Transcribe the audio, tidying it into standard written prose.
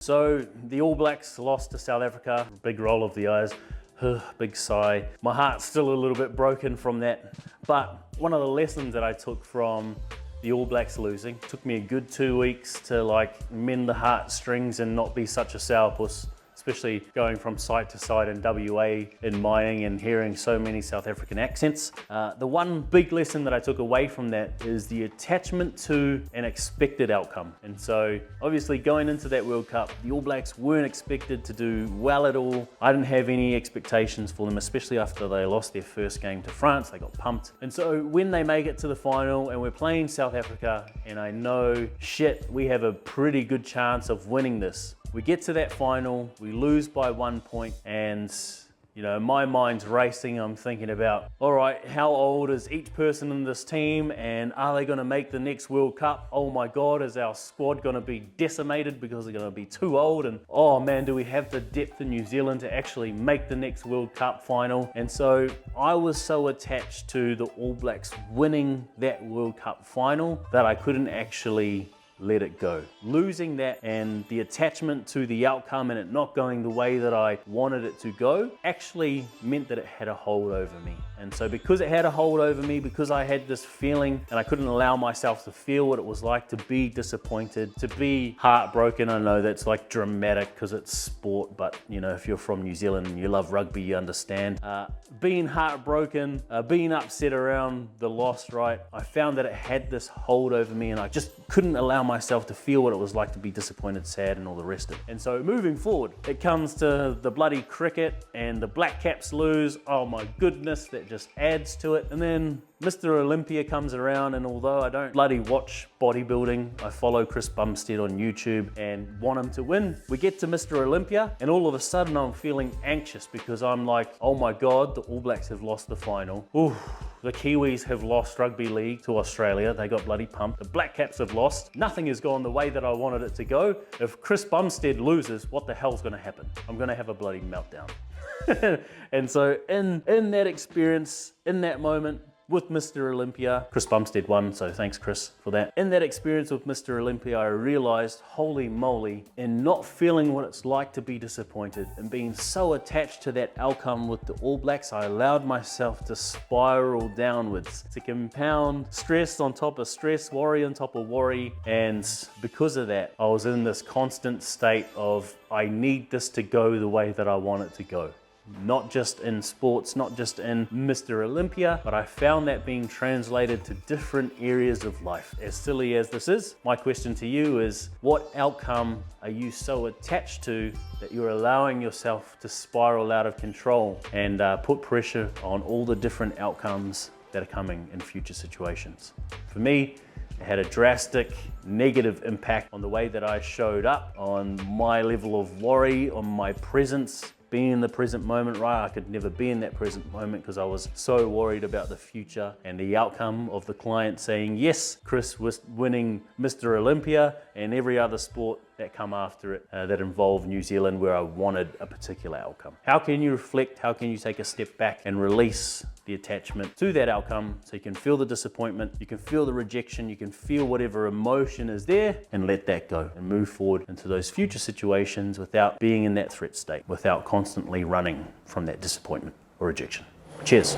So the All Blacks lost to South Africa, big roll of the eyes, big sigh. My heart's still a little bit broken from that, but one of the lessons that I took from the All Blacks losing, took me a good 2 weeks to like mend the heartstrings and not be such a sourpuss, especially going from site to site in WA in mining and hearing so many South African accents. The one big lesson that I took away from that is the attachment to an expected outcome. And so obviously going into that World Cup, the All Blacks weren't expected to do well at all. I didn't have any expectations for them, especially after they lost their first game to France. They got pumped. And so when they make it to the final and we're playing South Africa, and I know, shit, we have a pretty good chance of winning this. We get to that final, we lose by 1 point, and you know, my mind's racing. I'm thinking about, all right, how old is each person in this team, and are they gonna make the next World Cup? Oh my God, is our squad gonna be decimated because they're gonna be too old? And oh man, do we have the depth in New Zealand to actually make the next World Cup final? And so I was so attached to the All Blacks winning that World Cup final that I couldn't actually let it go. Losing that and the attachment to the outcome and it not going the way that I wanted it to go actually meant that it had a hold over me. And so because it had a hold over me, because I had this feeling and I couldn't allow myself to feel what it was like to be disappointed, to be heartbroken. I know that's like dramatic because it's sport, but you know, if you're from New Zealand and you love rugby, you understand. Being heartbroken, being upset around the loss, right? I found that it had this hold over me and I just couldn't allow myself to feel what it was like to be disappointed, sad, and all the rest of it. And so moving forward, it comes to the bloody cricket and the Black Caps lose. Oh my goodness, that just adds to it. And then Mr. Olympia comes around, and although I don't bloody watch bodybuilding, I follow Chris Bumstead on YouTube and want him to win. We get to Mr. Olympia and all of a sudden I'm feeling anxious because I'm like, oh my God, the All Blacks have lost the final. Ooh. The Kiwis have lost rugby league to Australia. They got bloody pumped. The Black Caps have lost. Nothing has gone the way that I wanted it to go. If Chris Bumstead loses, what the hell's gonna happen? I'm gonna have a bloody meltdown. And so in that experience, in that moment, with Mr. Olympia, Chris Bumstead won, so thanks Chris for that. In that experience with Mr. Olympia, I realized, holy moly, in not feeling what it's like to be disappointed and being so attached to that outcome with the All Blacks, I allowed myself to spiral downwards, to compound stress on top of stress, worry on top of worry. And because of that, I was in this constant state of, I need this to go the way that I want it to go. Not just in sports, not just in Mr. Olympia, but I found that being translated to different areas of life. As silly as this is, my question to you is, what outcome are you so attached to that you're allowing yourself to spiral out of control and put pressure on all the different outcomes that are coming in future situations? For me, it had a drastic negative impact on the way that I showed up, on my level of worry, on my presence, being in the present moment, right? I could never be in that present moment because I was so worried about the future and the outcome of the client saying, yes, Chris was winning Mr. Olympia and every other sport that come after it that involved New Zealand where I wanted a particular outcome. How can you reflect? How can you take a step back and release the attachment to that outcome so you can feel the disappointment, you can feel the rejection, you can feel whatever emotion is there and let that go and move forward into those future situations without being in that threat state, without constantly running from that disappointment or rejection. Cheers.